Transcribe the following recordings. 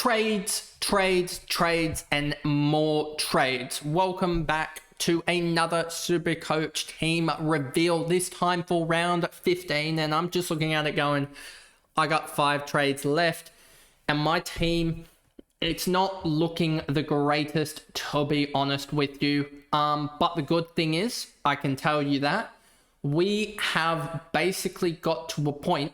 Trades, and more trades. Welcome back to another Supercoach team reveal, this time for round 15. And I'm just looking at it going, I got 5 trades left. And my team, it's not looking the greatest, to be honest with you. But the good thing is, I can tell you that we have basically got to a point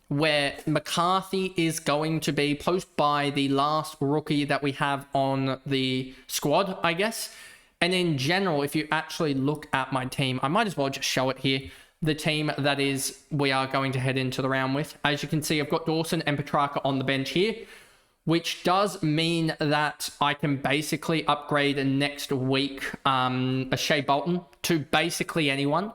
where McCarthy is going to be post by the last rookie that we have on the squad, I guess. And in general, if you actually look at my team, I might as well just show it here. The team that is we are going to head into the round with. As you can see, I've got Dawson and Petrarca on the bench here, which does mean that I can basically upgrade next week a Shea Bolton to basically anyone.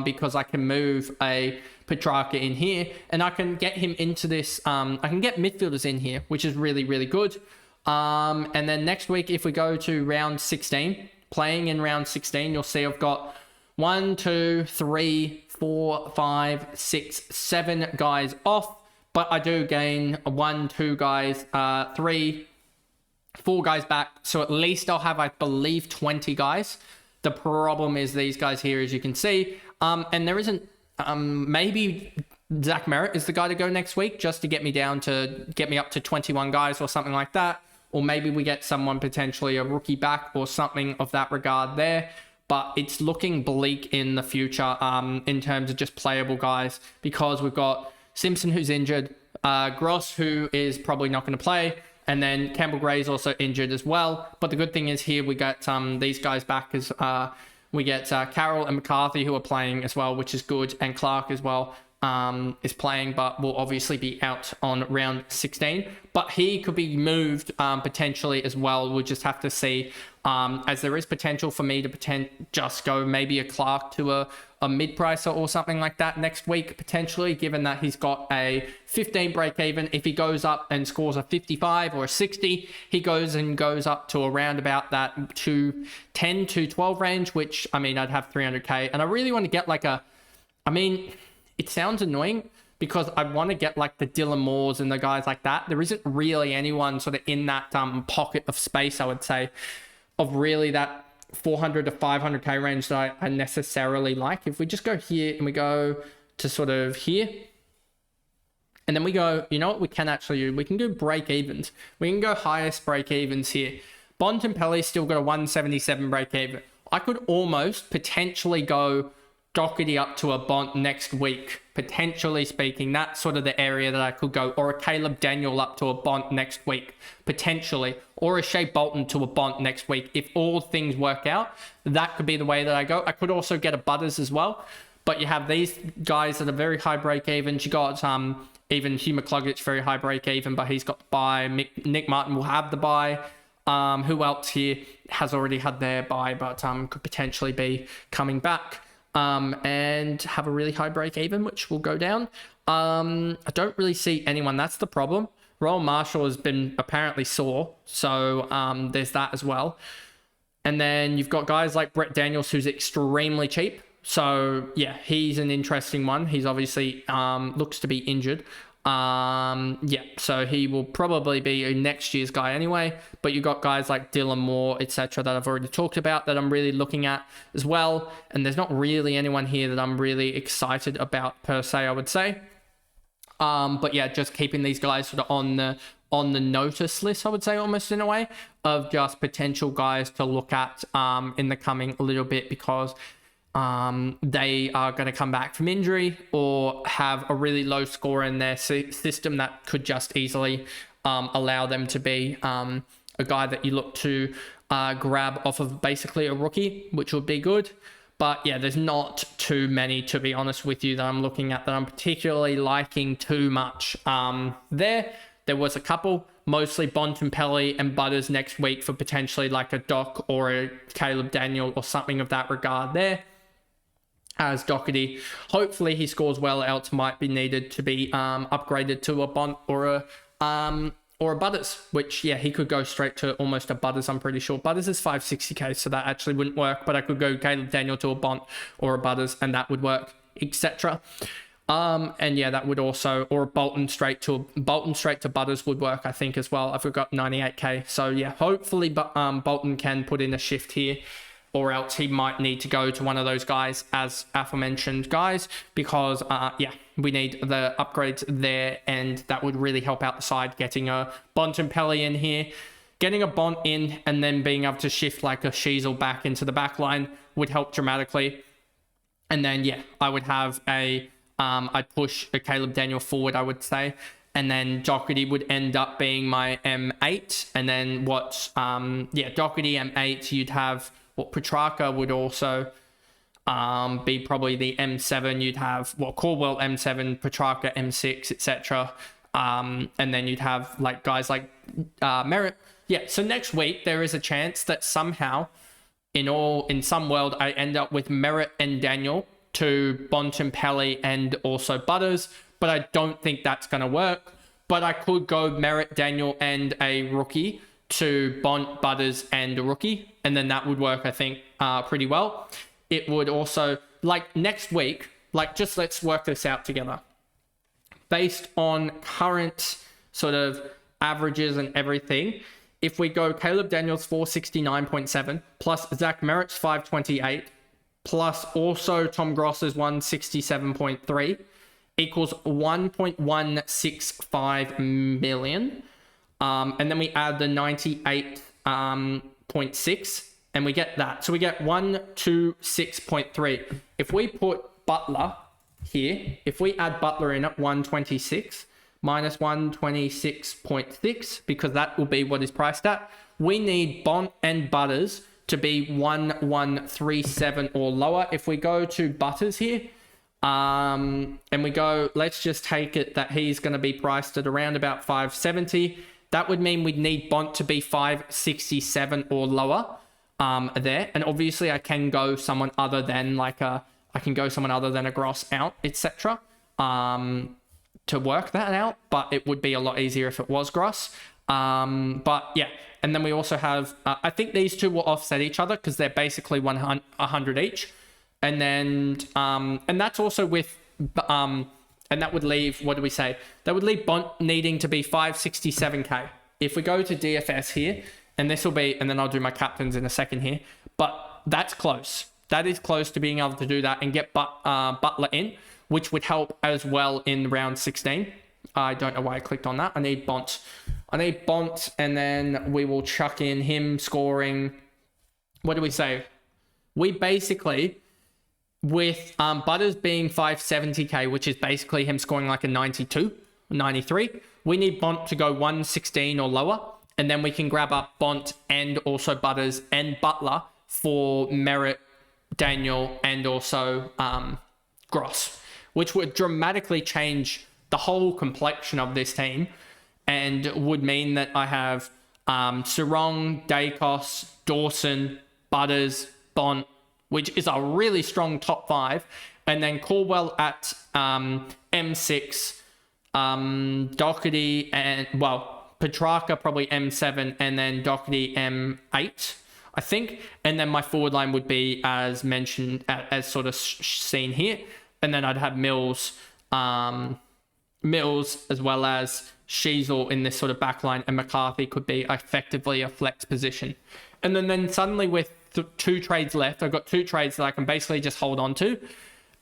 Because I can move a Petrarca in here and I can get him into this. I can get midfielders in here, which is really, really good. And then next week, if we go to round 16, playing in round 16, you'll see I've got 1, 2, 3, 4, 5, 6, 7 guys off, but I do gain 1, 2 guys, 3, 4 guys back. So at least I'll have, I believe, 20 guys. The problem is these guys here, as you can see, and there isn't, maybe Zach Merritt is the guy to go next week just to get me up to 21 guys or something like that. Or maybe we get someone potentially a rookie back or something of that regard there. But it's looking bleak in the future in terms of just playable guys, because we've got Simpson who's injured, Gross who is probably not going to play, and then Campbell Gray is also injured as well. But the good thing is here we get these guys back as we get Carroll and McCarthy who are playing as well, which is good. And Clark as well is playing, but will obviously be out on round 16. But he could be moved potentially as well. We'll just have to see, as there is potential for me to just go maybe a Clark to a mid-pricer or something like that next week, potentially, given that he's got a 15 break even. If he goes up and scores a 55 or a 60, he goes up to around about that 10 to 12 range, which, I mean, I'd have 300k. And I really want to get like it sounds annoying because I want to get like the Dylan Moores and the guys like that. There isn't really anyone sort of in that pocket of space, I would say, of really that 400 to 500k range that I necessarily like. If we just go here and we go to sort of here, and then we go, you know what we can actually do? We can do break evens. We can go highest break evens here. Bontempelli's still got a 177 break even. I could almost potentially go Doherty up to a Bont next week, potentially speaking. That's sort of the area that I could go. Or a Caleb Daniel up to a Bont next week, potentially. Or a Shea Bolton to a Bont next week. If all things work out, that could be the way that I go. I could also get a Butters as well. But you have these guys that are very high break evens. You got even Hugh McCluggage, very high break even, but he's got the buy. Nick Martin will have the buy. Who else here has already had their buy, but could potentially be coming back. And have a really high break even, which will go down. I don't really see anyone. That's the problem. Royal Marshall has been apparently sore, so there's that as well. And then you've got guys like Brett Daniels, who's extremely cheap. So yeah, he's an interesting one. He's obviously looks to be injured. So he will probably be a next year's guy anyway, but you've got guys like Dylan Moore, etc. that I've already talked about that I'm really looking at as well. And there's not really anyone here that I'm really excited about per se, I would say. But yeah, just keeping these guys sort of on the notice list, I would say, almost in a way, of just potential guys to look at in the coming little bit, because they are going to come back from injury or have a really low score in their system that could just easily allow them to be a guy that you look to grab off of basically a rookie, which would be good. But yeah, there's not too many, to be honest with you, that I'm looking at that I'm particularly liking too much. There was a couple, mostly Bontempelli and Butters next week for potentially like a Doc or a Caleb Daniel or something of that regard there. As Doherty, hopefully he scores well, else might be needed to be upgraded to a Bont or a Butters, which, yeah, he could go straight to almost a Butters, I'm pretty sure. Butters is 560k, so that actually wouldn't work, but I could go Caleb Daniel to a Bont or a Butters, and that would work, etc. And yeah, that would also, or Bolton straight to Butters would work, I think, as well. I've got 98k. So yeah, hopefully Bolton can put in a shift here, or else he might need to go to one of those guys, as aforementioned guys, because yeah, we need the upgrades there, and that would really help out the side. Getting a Bontempelli in here, getting a Bont in, and then being able to shift like a Sheasel back into the back line would help dramatically. And then yeah, I would have a I'd push a Caleb Daniel forward, I would say. And then Doherty would end up being my M8. And then yeah, Doherty M8, you'd have Petrarca would also be probably the M7. You'd have Caldwell M7, Petrarca M6, etc. And then you'd have like guys like Merritt. Yeah, so next week there is a chance that somehow in some world I end up with Merritt and Daniel to Bontempelli and also Butters, but I don't think that's going to work. But I could go Merritt, Daniel, and a rookie to Bont, Butters, and a rookie, and then that would work, I think, pretty well. It would also, like next week, like just let's work this out together. Based on current sort of averages and everything, if we go Caleb Daniels 469.7 plus Zach Merritt's 528, plus also Tom Gross's 167.3 equals 1.165 million. And then we add the 98.6 and we get that. So we get 126.3. If we put Butler here, if we add Butler in at 126 minus 126.6, because that will be what is priced at, we need Bont and Butters to be 1137 or lower. If we go to Butters here, and we go, let's just take it that he's going to be priced at around about 570. That would mean we'd need Bont to be 567 or lower there. And obviously I can go someone other than a Gross out, etc. To work that out, but it would be a lot easier if it was Gross. But yeah, and then we also have, I think these two will offset each other because they're basically 100 each. And then, and that's also with, and that would leave, what do we say? That would leave Bont needing to be 567k. If we go to DFS here, and this will be, and then I'll do my captains in a second here, but that's close. That is close to being able to do that and get Butler in, which would help as well in round 16. I don't know why I clicked on that. I need Bont, and then we will chuck in him scoring. What do we say? We basically, with Butters being 570k, which is basically him scoring like a 92, 93, we need Bont to go 116 or lower, and then we can grab up Bont and also Butters and Butler for Merritt, Daniel, and also Gross, which would dramatically change the whole complexion of this team and would mean that I have Sarong, Dacos, Dawson, Butters, Bont, which is a really strong top 5, and then Caldwell at M6, Doherty, and Petrarca probably M7, and then Doherty M8, I think. And then my forward line would be as mentioned, as sort of seen here, and then I'd have Mills as well as Sheasel in this sort of back line, and McCarthy could be effectively a flex position. And then suddenly with 2 trades left, I've got 2 trades that I can basically just hold on to.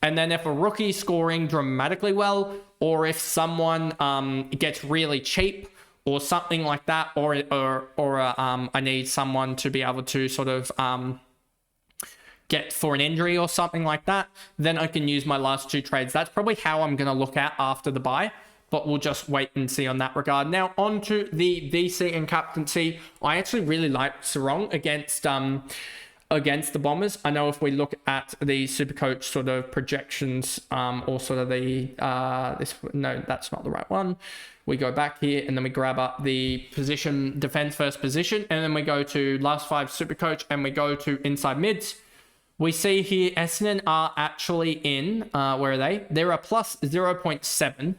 And then if a rookie's scoring dramatically well, or if someone gets really cheap or something like that, or I need someone to be able to sort of get for an injury or something like that, then I can use my last 2 trades. That's probably how I'm going to look at after the bye, but we'll just wait and see on that regard. Now on to the VC and captaincy. I actually really like Sarong against the Bombers. I know if we look at the Supercoach sort of projections, or sort of the no, that's not the right one. We go back here and then we grab up the position, defense first position, and then we go to last 5 Supercoach and we go to inside mids. We see here Essendon are actually in, where are they? They're a plus 0.7.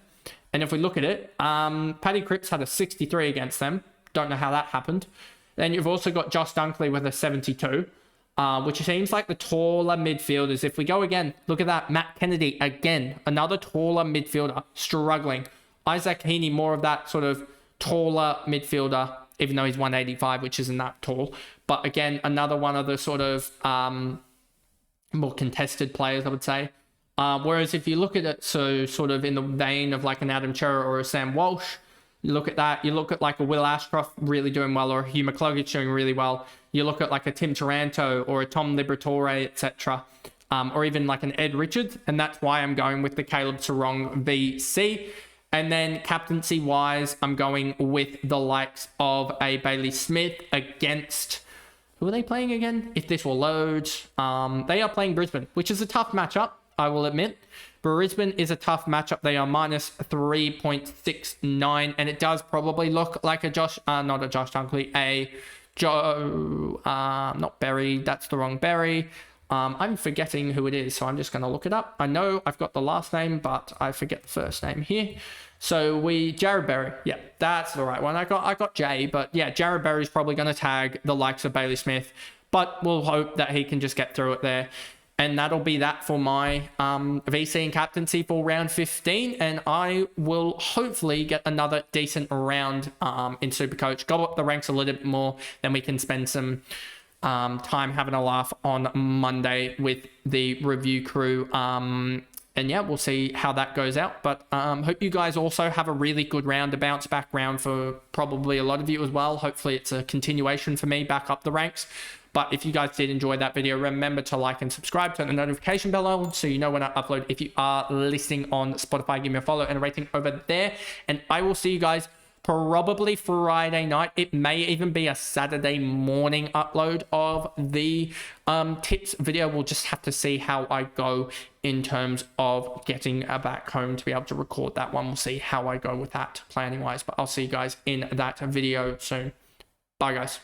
And if we look at it, Paddy Cripps had a 63 against them. Don't know how that happened. Then you've also got Josh Dunkley with a 72. which seems like the taller midfielders. If we go again, look at that. Matt Kennedy, again, another taller midfielder, struggling. Isaac Heaney, more of that sort of taller midfielder, even though he's 185, which isn't that tall. But again, another one of the sort of more contested players, I would say. Whereas if you look at it, so sort of in the vein of like an Adam Chera or a Sam Walsh, you look at that, you look at like a Will Ashcroft really doing well, or a Hugh McCluggage doing really well. You look at like a Tim Taranto or a Tom Liberatore, etc. Or even like an Ed Richards. And that's why I'm going with the Caleb Sarong VC. And then captaincy-wise, I'm going with the likes of a Bailey Smith against... Who are they playing again? If this will load. They are playing Brisbane, which is a tough matchup, I will admit. Brisbane is a tough matchup. They are minus 3.69, and it does probably look like a not a Josh Dunkley, a Joe, not Berry. That's the wrong Berry. I'm forgetting who it is, so I'm just going to look it up. I know I've got the last name, but I forget the first name here. So Jared Berry. Yeah, that's the right one. I got Jay, but yeah, Jared Berry's probably going to tag the likes of Bailey Smith, but we'll hope that he can just get through it there. And that'll be that for my VC and captaincy for round 15. And I will hopefully get another decent round in Supercoach. Go up the ranks a little bit more, then we can spend some time having a laugh on Monday with the review crew. And yeah, we'll see how that goes out. But hope you guys also have a really good round, a bounce back round for probably a lot of you as well. Hopefully it's a continuation for me back up the ranks. But if you guys did enjoy that video, remember to like and subscribe, turn the notification bell on so you know when I upload. If you are listening on Spotify, give me a follow and a rating over there. And I will see you guys probably Friday night. It may even be a Saturday morning upload of the tips video. We'll just have to see how I go in terms of getting back home to be able to record that one. We'll see how I go with that planning wise. But I'll see you guys in that video soon. Bye, guys.